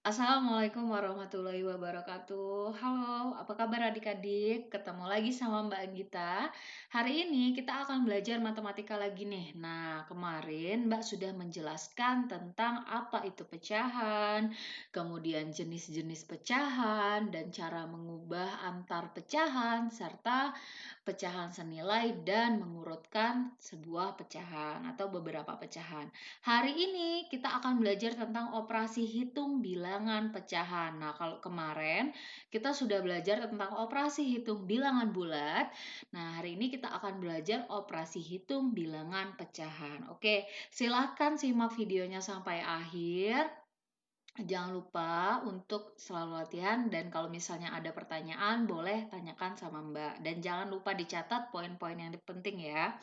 Assalamualaikum warahmatullahi wabarakatuh. Halo, apa kabar adik-adik? Ketemu lagi sama Mbak Anggita. Hari ini kita akan belajar matematika lagi nih. Nah, kemarin Mbak sudah menjelaskan tentang apa itu pecahan, kemudian jenis-jenis pecahan, dan cara mengubah antar pecahan, serta pecahan senilai dan mengurutkan sebuah pecahan atau beberapa pecahan. Hari ini kita akan belajar tentang operasi hitung bilangan pecahan. Nah, kalau kemarin kita sudah belajar tentang operasi hitung bilangan bulat. Nah, hari ini kita akan belajar operasi hitung bilangan pecahan. Oke, silahkan simak videonya sampai akhir. Jangan lupa untuk selalu latihan dan kalau misalnya ada pertanyaan boleh tanyakan sama Mbak. Dan jangan lupa dicatat poin-poin yang penting ya.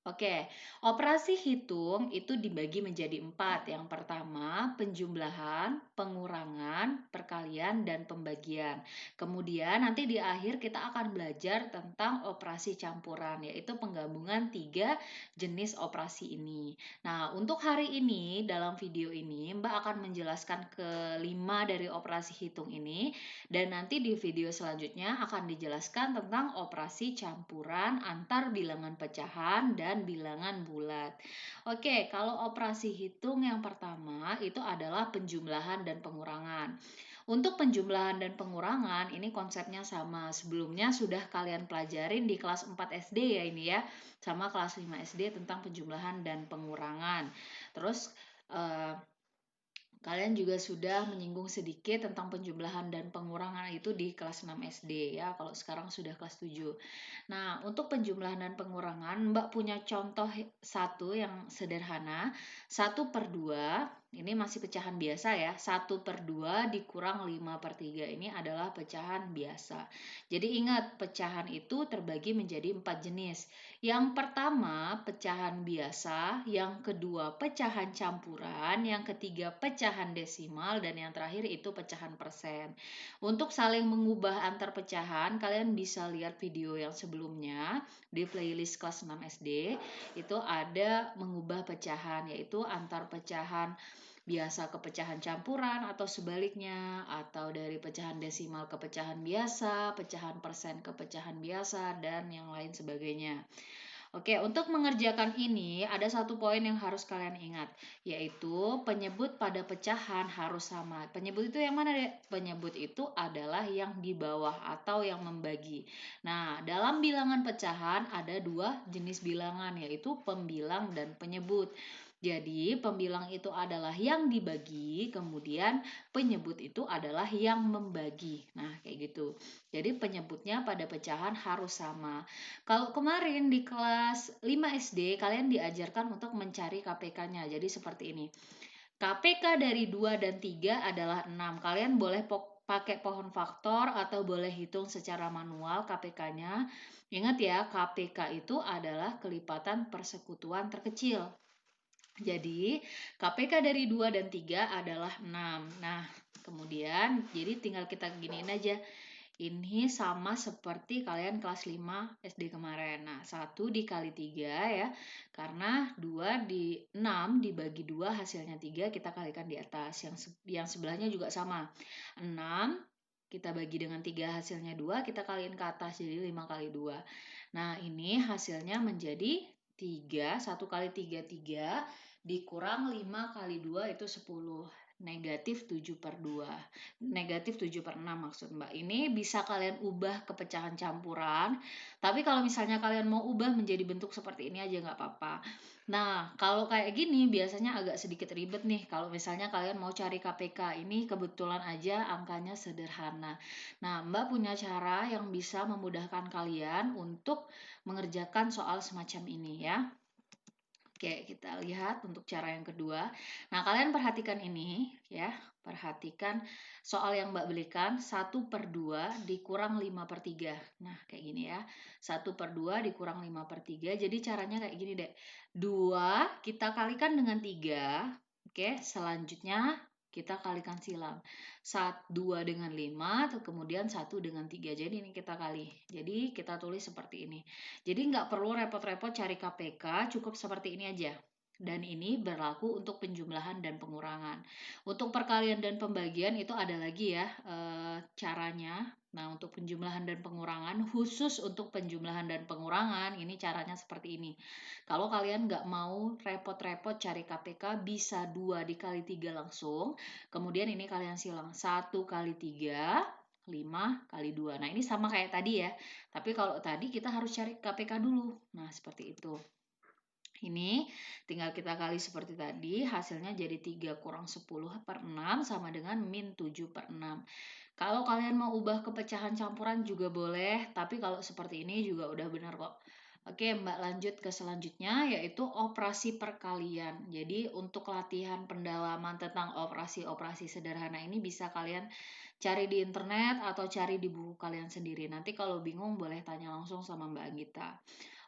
Oke, operasi hitung itu dibagi menjadi 4. Yang pertama, penjumlahan, pengurangan, perkalian, dan pembagian. Kemudian nanti di akhir kita akan belajar tentang operasi campuran, yaitu penggabungan 3 jenis operasi ini. Nah, untuk hari ini, dalam video ini, Mbak akan menjelaskan kelima dari operasi hitung ini, dan nanti di video selanjutnya akan dijelaskan tentang operasi campuran antar bilangan pecahan dan bilangan bulat. Oke, kalau operasi hitung yang pertama itu adalah penjumlahan dan pengurangan. Untuk penjumlahan dan pengurangan ini konsepnya sama. Sebelumnya sudah kalian pelajarin di kelas 4 SD ya ini ya, sama kelas 5 SD tentang penjumlahan dan pengurangan. Terus kalian juga sudah menyinggung sedikit tentang penjumlahan dan pengurangan itu di kelas 6 SD ya, kalau sekarang sudah kelas 7. Nah, untuk penjumlahan dan pengurangan, Mbak punya contoh satu yang sederhana. 1/2, ini masih pecahan biasa ya. 1/2 dikurang 5/3 ini adalah pecahan biasa. Jadi ingat, pecahan itu terbagi menjadi 4 jenis. Yang pertama, pecahan biasa. Yang kedua, pecahan campuran. Yang ketiga, pecahan desimal. Dan yang terakhir itu pecahan persen. Untuk saling mengubah antar pecahan, kalian bisa lihat video yang sebelumnya di playlist kelas 6 SD. Itu ada mengubah pecahan, yaitu antar pecahan biasa ke pecahan campuran atau sebaliknya, atau dari pecahan desimal ke pecahan biasa, pecahan persen ke pecahan biasa, dan yang lain sebagainya. Oke, untuk mengerjakan ini ada satu poin yang harus kalian ingat, yaitu penyebut pada pecahan harus sama. Penyebut itu yang mana, Dek? Penyebut itu adalah yang di bawah atau yang membagi. Nah, dalam bilangan pecahan ada 2 jenis bilangan, yaitu pembilang dan penyebut. Jadi, pembilang itu adalah yang dibagi, kemudian penyebut itu adalah yang membagi. Nah, kayak gitu. Jadi, penyebutnya pada pecahan harus sama. Kalau kemarin di kelas 5 SD, kalian diajarkan untuk mencari KPK-nya. Jadi seperti ini. KPK dari 2 dan 3 adalah 6. Kalian boleh pakai pohon faktor atau boleh hitung secara manual KPK-nya. Ingat ya, KPK itu adalah kelipatan persekutuan terkecil. Jadi, KPK dari 2 dan 3 adalah 6. Nah, kemudian jadi tinggal kita giniin aja. Ini sama seperti kalian kelas 5 SD kemarin. Nah, 1 dikali 3 ya. Karena 2 di 6 dibagi 2 hasilnya 3, kita kalikan di atas. Yang sebelahnya juga sama. 6 kita bagi dengan 3 hasilnya 2, kita kaliin ke atas jadi 5 kali 2. Nah, ini hasilnya menjadi 3, 1 kali 3, 3 dikurang 5 kali 2 itu 10, negatif 7/2, negatif 7/6 maksud Mbak. Ini bisa kalian ubah ke pecahan campuran, tapi kalau misalnya kalian mau ubah menjadi bentuk seperti ini aja nggak apa-apa. Nah, kalau kayak gini biasanya agak sedikit ribet nih kalau misalnya kalian mau cari KPK. Ini kebetulan aja angkanya sederhana. Nah, Mbak punya cara yang bisa memudahkan kalian untuk mengerjakan soal semacam ini ya. Oke, kita lihat untuk cara yang kedua. Nah, kalian perhatikan ini ya. Perhatikan soal yang Mbak belikan, 1/2 dikurang 5/3. Nah, kayak gini ya. 1/2 dikurang 5/3. Jadi caranya kayak gini, Dek. 2 kita kalikan dengan 3. Oke, selanjutnya kita kalikan silang. 2 dengan 5, kemudian 1 dengan 3. Jadi ini kita kali. Jadi kita tulis seperti ini. Jadi nggak perlu repot-repot cari KPK, cukup seperti ini aja. Dan ini berlaku untuk penjumlahan dan pengurangan. Untuk perkalian dan pembagian itu ada lagi ya caranya. Nah, untuk penjumlahan dan pengurangan, khusus untuk penjumlahan dan pengurangan, ini caranya seperti ini. Kalau kalian nggak mau repot-repot cari KPK, bisa 2 dikali 3 langsung. Kemudian ini kalian silang 1 kali 3, 5 kali 2. Nah, ini sama kayak tadi ya. Tapi kalau tadi kita harus cari KPK dulu. Nah, seperti itu. Ini tinggal kita kali seperti tadi, hasilnya jadi 3 kurang 10 per 6 sama dengan min 7 per 6. Kalau kalian mau ubah ke pecahan campuran juga boleh, tapi kalau seperti ini juga udah benar kok. Oke, Mbak lanjut ke selanjutnya, yaitu operasi perkalian. Jadi untuk latihan pendalaman tentang operasi-operasi sederhana ini bisa kalian cari di internet atau cari di buku kalian sendiri. Nanti kalau bingung boleh tanya langsung sama Mbak Anggita.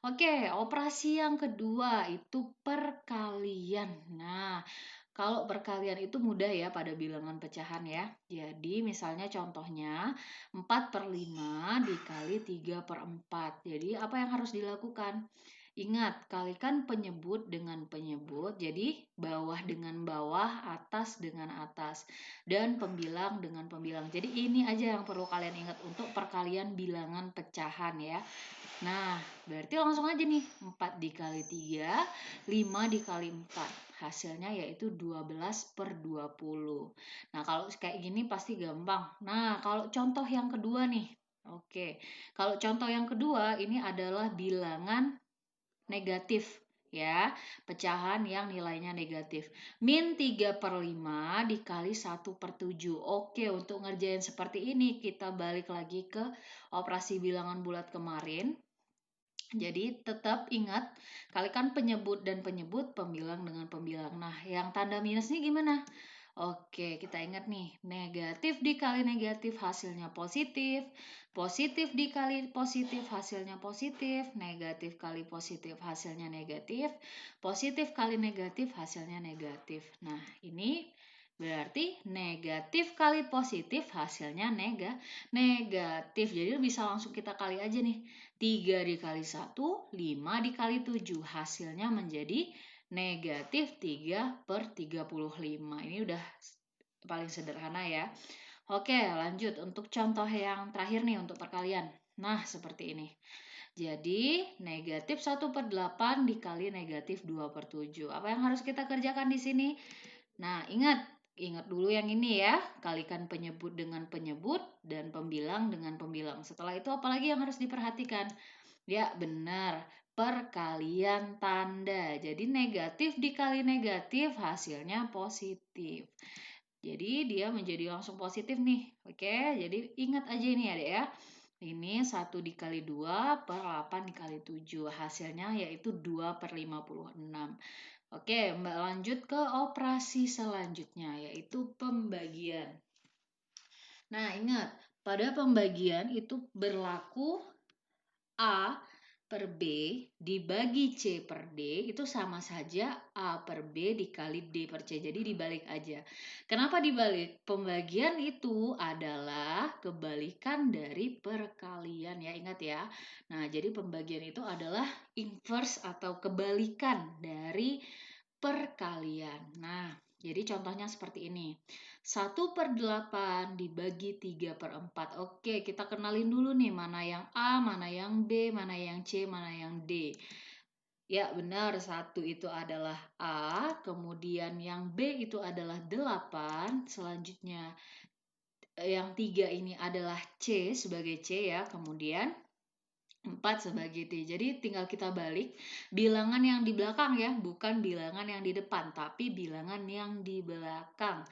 Oke, operasi yang kedua itu perkalian. Nah, kalau perkalian itu mudah ya pada bilangan pecahan ya. Jadi misalnya contohnya 4 per 5 dikali 3 per 4. Jadi apa yang harus dilakukan? Ingat, kalikan penyebut dengan penyebut, jadi bawah dengan bawah, atas dengan atas, dan pembilang dengan pembilang. Jadi ini aja yang perlu kalian ingat untuk perkalian bilangan pecahan ya. Nah, berarti langsung aja nih, 4 dikali 3, 5 dikali 4. Hasilnya yaitu 12 per 20. Nah, kalau kayak gini pasti gampang. Nah, kalau contoh yang kedua nih. Oke, kalau contoh yang kedua ini adalah bilangan negatif ya, pecahan yang nilainya negatif. Min 3 per 5 dikali 1 per 7. Oke, untuk ngerjain seperti ini kita balik lagi ke operasi bilangan bulat kemarin. Jadi tetap ingat, kalikan penyebut dan penyebut, pembilang dengan pembilang. Nah, yang tanda minusnya gimana? Oke, kita ingat nih, negatif dikali negatif hasilnya positif, positif dikali positif hasilnya positif, negatif kali positif hasilnya negatif, positif kali negatif hasilnya negatif. Nah, ini berarti negatif kali positif hasilnya negatif. Jadi bisa langsung kita kali aja nih. 3 dikali 1, 5 dikali 7. Hasilnya menjadi negatif 3 per 35. Ini udah paling sederhana ya. Oke, lanjut untuk contoh yang terakhir nih untuk perkalian. Nah, seperti ini. Jadi, negatif 1 per 8 dikali negatif 2 per 7. Apa yang harus kita kerjakan di sini? Nah, ingat dulu yang ini ya. Kalikan penyebut dengan penyebut dan pembilang dengan pembilang. Setelah itu apalagi yang harus diperhatikan? Ya, benar. Perkalian tanda. Jadi negatif dikali negatif hasilnya positif. Jadi dia menjadi langsung positif nih. Oke, jadi ingat aja ini ya, Dek ya. Ini 1 dikali 2 per 8 dikali 7. Hasilnya yaitu 2 per 56. Oke, Mbak lanjut ke operasi selanjutnya, yaitu pembagian. Nah, ingat, pada pembagian itu berlaku A per B dibagi C per D itu sama saja A per B dikali D per C. Jadi dibalik aja. Kenapa dibalik? Pembagian itu adalah kebalikan dari perkalian ya, ingat ya. Nah, jadi pembagian itu adalah inverse atau kebalikan dari perkalian. Nah, jadi contohnya seperti ini. 1 per 8 dibagi 3 per 4. Oke, kita kenalin dulu nih mana yang A, mana yang B, mana yang C, mana yang D. Ya, benar. 1 itu adalah A, kemudian yang B itu adalah 8. Selanjutnya yang 3 ini adalah C sebagai C ya. Kemudian 4 sebagai D. Jadi tinggal kita balik bilangan yang di belakang ya, bukan bilangan yang di depan, tapi bilangan yang di belakang.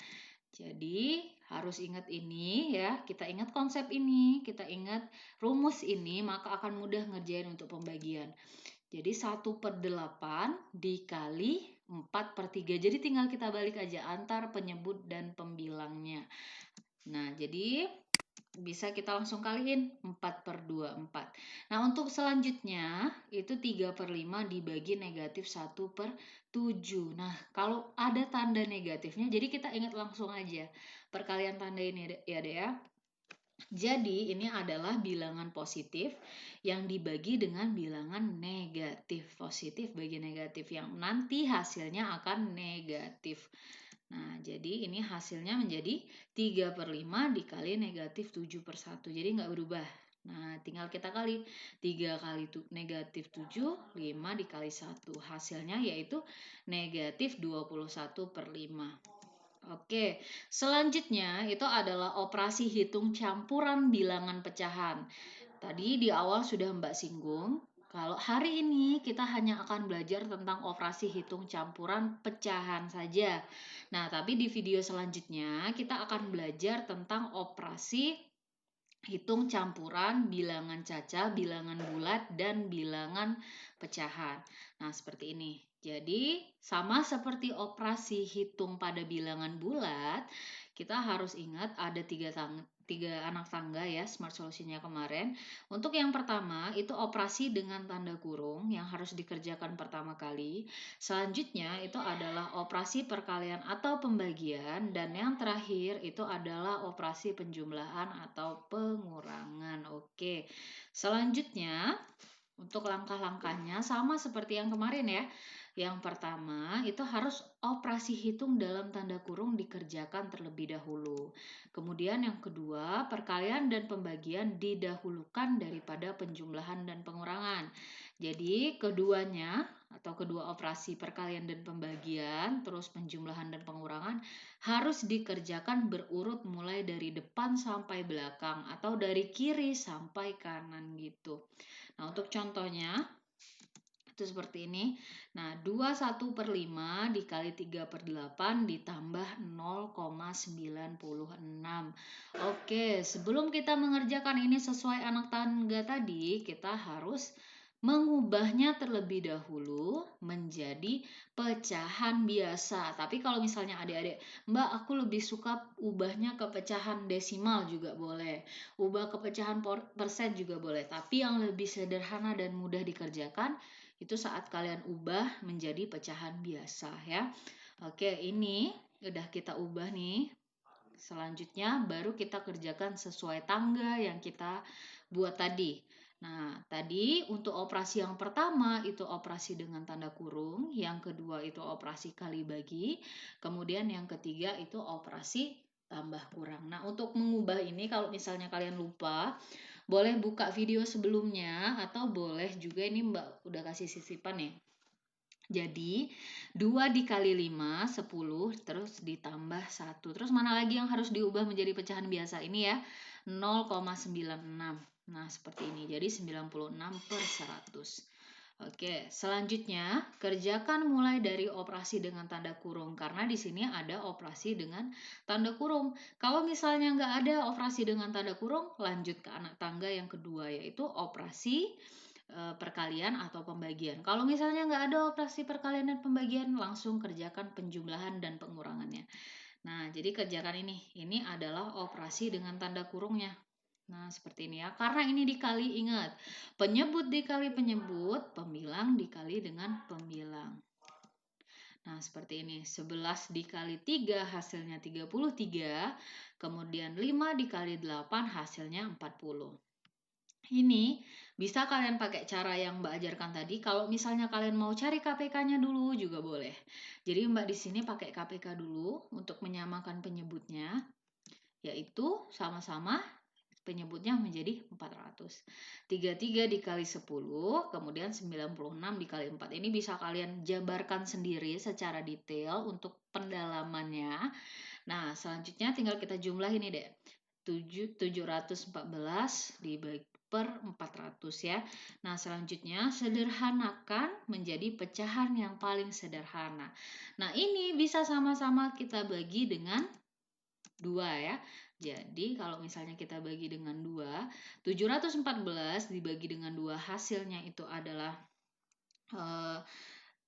Jadi harus ingat ini ya, kita ingat konsep ini, kita ingat rumus ini, maka akan mudah ngerjain untuk pembagian. Jadi 1 per 8 dikali 4 per 3. Jadi tinggal kita balik aja antar penyebut dan pembilangnya. Nah, jadi bisa kita langsung kaliin 4 per 2, 4. Nah, untuk selanjutnya itu 3 per 5 dibagi negatif 1 per 7. Nah, kalau ada tanda negatifnya, jadi kita ingat langsung aja perkalian tanda ini ya, Dek ya. Jadi ini adalah bilangan positif yang dibagi dengan bilangan negatif. Positif bagi negatif yang nanti hasilnya akan negatif. Nah, jadi ini hasilnya menjadi 3/5 dikali negatif 7/1. Jadi nggak berubah. Nah, tinggal kita kali 3 kali negatif 7, 5 dikali 1. Hasilnya yaitu negatif 21/5. Oke, selanjutnya itu adalah operasi hitung campuran bilangan pecahan. Tadi di awal sudah Mbak singgung, kalau hari ini kita hanya akan belajar tentang operasi hitung campuran pecahan saja. Nah, tapi di video selanjutnya kita akan belajar tentang operasi hitung campuran bilangan caca, bilangan bulat, dan bilangan pecahan. Nah, seperti ini. Jadi, sama seperti operasi hitung pada bilangan bulat, kita harus ingat ada tiga anak tangga ya, smart solutionnya kemarin. Untuk yang pertama, itu operasi dengan tanda kurung yang harus dikerjakan pertama kali. Selanjutnya, itu adalah operasi perkalian atau pembagian. Dan yang terakhir, itu adalah operasi penjumlahan atau pengurangan. Oke, selanjutnya untuk langkah-langkahnya sama seperti yang kemarin ya. Yang pertama itu harus operasi hitung dalam tanda kurung dikerjakan terlebih dahulu. Kemudian yang kedua, perkalian dan pembagian didahulukan daripada penjumlahan dan pengurangan. Jadi keduanya atau kedua operasi perkalian dan pembagian, terus penjumlahan dan pengurangan harus dikerjakan berurut mulai dari depan sampai belakang atau dari kiri sampai kanan gitu. Nah, untuk contohnya itu seperti ini. Nah, 21/5 dikali 3/8 ditambah 0,96. Oke, sebelum kita mengerjakan ini sesuai anak tangga tadi, kita harus mengubahnya terlebih dahulu menjadi pecahan biasa. Tapi kalau misalnya adik-adik, Mbak, aku lebih suka ubahnya ke pecahan desimal juga boleh. Ubah ke pecahan persen juga boleh. Tapi yang lebih sederhana dan mudah dikerjakan itu saat kalian ubah menjadi pecahan biasa ya. Oke, ini udah kita ubah nih. Selanjutnya baru kita kerjakan sesuai tangga yang kita buat tadi. Nah, tadi untuk operasi yang pertama itu operasi dengan tanda kurung, yang kedua itu operasi kali bagi, kemudian yang ketiga itu operasi tambah kurang. Nah, untuk mengubah ini kalau misalnya kalian lupa, boleh buka video sebelumnya atau boleh juga ini Mbak udah kasih sisipan ya. Jadi 2 dikali 5, 10, terus ditambah 1. Terus mana lagi yang harus diubah menjadi pecahan biasa ini ya? 0,96. Nah, seperti ini. Jadi 96/100. Oke, selanjutnya kerjakan mulai dari operasi dengan tanda kurung karena di sini ada operasi dengan tanda kurung. Kalau misalnya nggak ada operasi dengan tanda kurung, lanjut ke anak tangga yang kedua yaitu operasi perkalian atau pembagian. Kalau misalnya nggak ada operasi perkalian dan pembagian, langsung kerjakan penjumlahan dan pengurangannya. Nah, jadi kerjakan ini. Ini adalah operasi dengan tanda kurungnya. Nah, seperti ini ya. Karena ini dikali, ingat. Penyebut dikali penyebut, pembilang dikali dengan pembilang. Nah, seperti ini. 11 dikali 3 hasilnya 33. Kemudian 5 dikali 8 hasilnya 40. Ini bisa kalian pakai cara yang Mbak ajarkan tadi. Kalau misalnya kalian mau cari KPK-nya dulu juga boleh. Jadi Mbak di sini pakai KPK dulu untuk menyamakan penyebutnya, yaitu sama-sama penyebutnya menjadi 400. 33 dikali 10, kemudian 96 dikali 4. Ini bisa kalian jabarkan sendiri secara detail untuk pendalamannya. Nah, selanjutnya tinggal kita jumlah ini deh. 714 dibagi per 400 ya. Nah, selanjutnya sederhanakan menjadi pecahan yang paling sederhana. Nah, ini bisa sama-sama kita bagi dengan 2 ya. Jadi kalau misalnya kita bagi dengan 2, 714 dibagi dengan 2 hasilnya itu adalah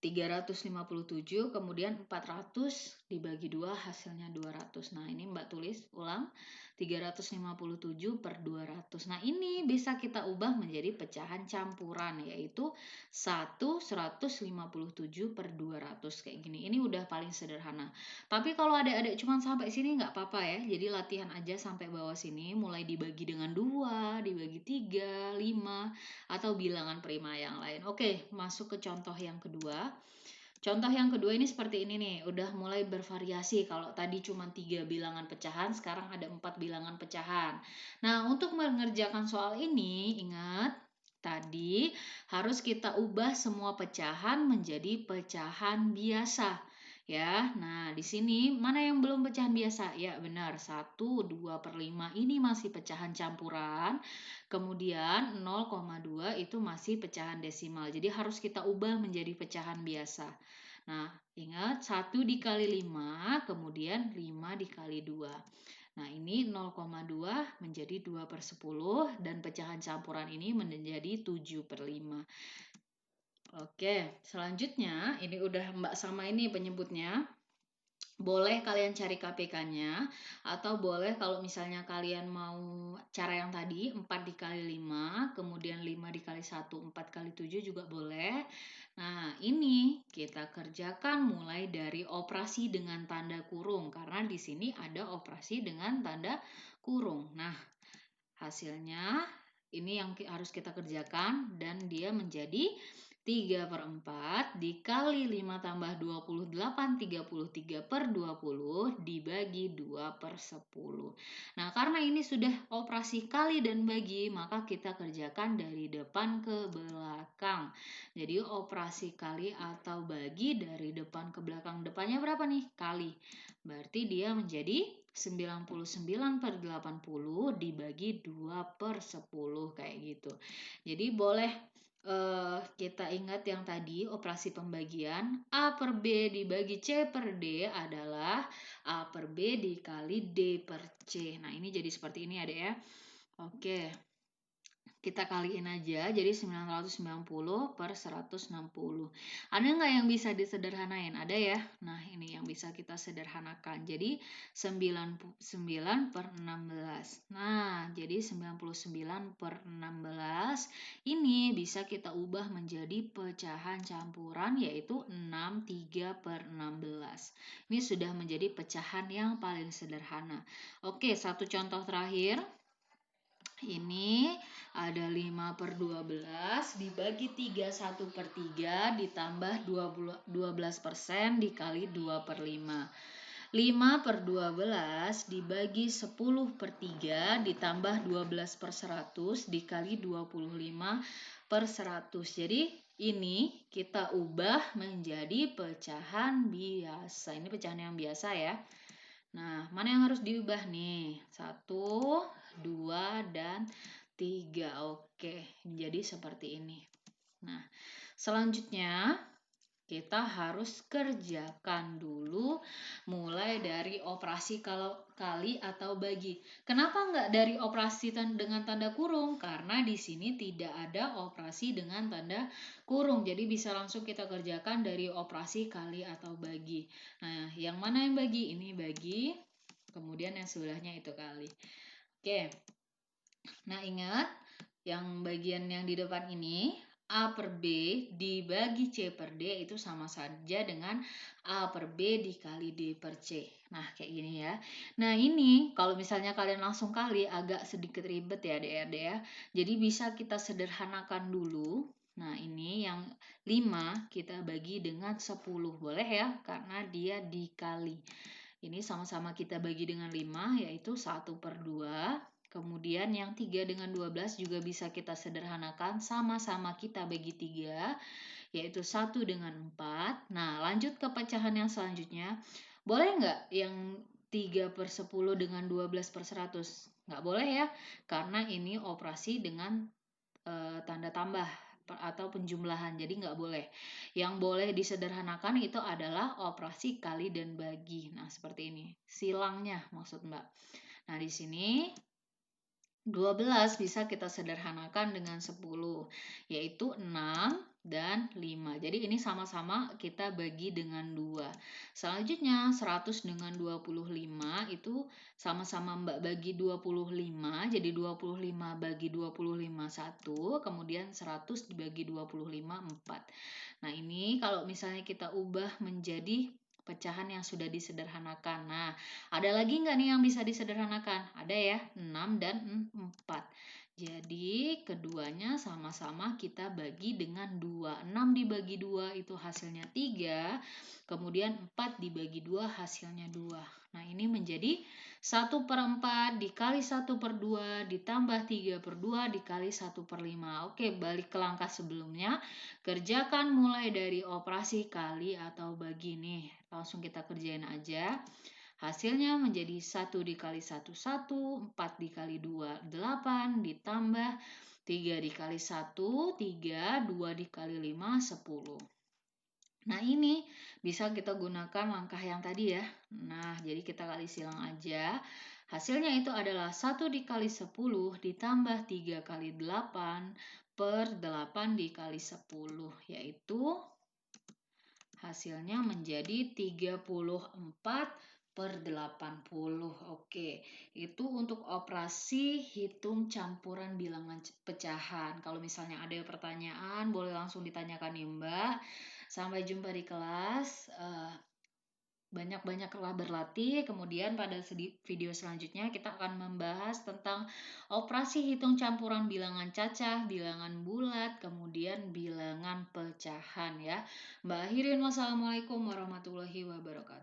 357, kemudian 400 dibagi 2 hasilnya 200. Nah, ini Mbak tulis ulang, 357 per 200. Nah, ini bisa kita ubah menjadi pecahan campuran, yaitu 157 per 200 kayak gini. Ini udah paling sederhana. Tapi kalau adik-adik cuma sampai sini nggak apa-apa ya. Jadi latihan aja sampai bawah sini, mulai dibagi dengan 2, dibagi 3, 5, atau bilangan prima yang lain. Oke, masuk ke contoh yang kedua. Contoh yang kedua ini seperti ini nih, udah mulai bervariasi. Kalau tadi cuma 3 bilangan pecahan, sekarang ada 4 bilangan pecahan. Nah, untuk mengerjakan soal ini, ingat tadi harus kita ubah semua pecahan menjadi pecahan biasa. Ya, nah di sini mana yang belum pecahan biasa? Ya benar, 1, 2 per 5 ini masih pecahan campuran. Kemudian 0,2 itu masih pecahan desimal. Jadi harus kita ubah menjadi pecahan biasa. Nah, ingat 1 dikali 5, kemudian 5 dikali 2. Nah, ini 0,2 menjadi 2 per 10 dan pecahan campuran ini menjadi 7 per 5. Oke, selanjutnya ini udah Mbak sama ini penyebutnya. Boleh kalian cari KPK-nya atau boleh kalau misalnya kalian mau cara yang tadi 4 dikali 5, kemudian 5 dikali 1, 4 kali 7 juga boleh. Nah, ini kita kerjakan mulai dari operasi dengan tanda kurung karena di sini ada operasi dengan tanda kurung. Nah, hasilnya ini yang harus kita kerjakan dan dia menjadi 3 per 4 dikali 5 tambah 28, 33 per 20 dibagi 2 per 10. Nah, karena ini sudah operasi kali dan bagi, maka kita kerjakan dari depan ke belakang. Jadi operasi kali atau bagi dari depan ke belakang. Depannya berapa nih? Kali. Berarti dia menjadi 99 per 80 dibagi 2 per 10 kayak gitu. Jadi boleh kita ingat yang tadi operasi pembagian A per B dibagi C per D adalah A per B dikali D per C. Nah, ini jadi seperti ini adek ya. Oke. Kita kaliin aja jadi 990 per 160. Ada nggak yang bisa disederhanain? Ada ya. Nah, ini yang bisa kita sederhanakan. Jadi 99 per 16. Nah, jadi 99 per 16 ini bisa kita ubah menjadi pecahan campuran yaitu 63 per 16. Ini sudah menjadi pecahan yang paling sederhana. Oke, satu contoh terakhir. Ini ada 5 per 12 dibagi 3 1 per 3 ditambah 12% dikali 2 per 5. 5 per 12 dibagi 10 per 3 ditambah 12 per 100 dikali 25 per 100. Jadi ini kita ubah menjadi pecahan biasa. Ini pecahan yang biasa ya. Nah, mana yang harus diubah nih? 1, 2, dan 3. Oke, jadi seperti ini. Nah, selanjutnya kita harus kerjakan dulu mulai dari operasi kali atau bagi. Kenapa nggak dari operasi dengan tanda kurung? Karena di sini tidak ada operasi dengan tanda kurung. Jadi bisa langsung kita kerjakan dari operasi kali atau bagi. Nah, yang mana yang bagi? Ini bagi, kemudian yang sebelahnya itu kali. Oke. Nah, ingat yang bagian yang di depan ini A per B dibagi C per D itu sama saja dengan A per B dikali D per C. Nah, kayak gini ya. Nah, ini kalau misalnya kalian langsung kali agak sedikit ribet ya adik-adik ya. Jadi bisa kita sederhanakan dulu. Nah, ini yang 5 kita bagi dengan 10. Boleh ya, karena dia dikali. Ini sama-sama kita bagi dengan 5, yaitu 1 per 2. Kemudian yang 3 dengan 12 juga bisa kita sederhanakan, sama-sama kita bagi 3, yaitu 1 dengan 4. Nah, lanjut ke pecahan yang selanjutnya. Boleh nggak yang 3 per 10 dengan 12 per 100? Nggak boleh ya, karena ini operasi dengan tanda tambah atau penjumlahan, jadi nggak boleh. Yang boleh disederhanakan itu adalah operasi kali dan bagi. Nah, seperti ini. Silangnya maksud Mbak. Nah, di sini 12 bisa kita sederhanakan dengan 10, yaitu 6 dan 5. Jadi ini sama-sama kita bagi dengan 2. Selanjutnya 100 dengan 25 itu sama-sama Mbak bagi 25. Jadi 25 bagi 25 1, kemudian 100 dibagi 25 4. Nah, ini kalau misalnya kita ubah menjadi pecahan yang sudah disederhanakan. Nah, ada lagi nggak nih yang bisa disederhanakan? Ada ya, 6 dan 4. Jadi keduanya sama-sama kita bagi dengan 2. 6 dibagi 2 itu hasilnya 3. Kemudian 4 dibagi 2 hasilnya 2. Nah, ini menjadi 1/4 dikali 1/2 ditambah 3/2 dikali 1/5. Oke, balik ke langkah sebelumnya. Kerjakan mulai dari operasi kali atau bagi nih. Langsung kita kerjain aja. Hasilnya menjadi 1 dikali 1, 1, 4 dikali 2, 8, ditambah 3 dikali 1, 3, 2 dikali 5, 10. Nah, ini bisa kita gunakan langkah yang tadi ya. Nah, jadi kita kali silang aja. Hasilnya itu adalah 1 dikali 10 ditambah 3 kali 8 per 8 dikali 10, yaitu hasilnya menjadi 34/80. Oke, itu untuk operasi hitung campuran bilangan pecahan. Kalau misalnya ada pertanyaan, boleh langsung ditanyakan nih Mbak. Sampai jumpa di kelas. Banyak-banyaklah berlatih. Kemudian pada video selanjutnya kita akan membahas tentang operasi hitung campuran bilangan cacah, bilangan bulat, kemudian bilangan pecahan ya. Mbak akhirin, wassalamualaikum warahmatullahi wabarakatuh.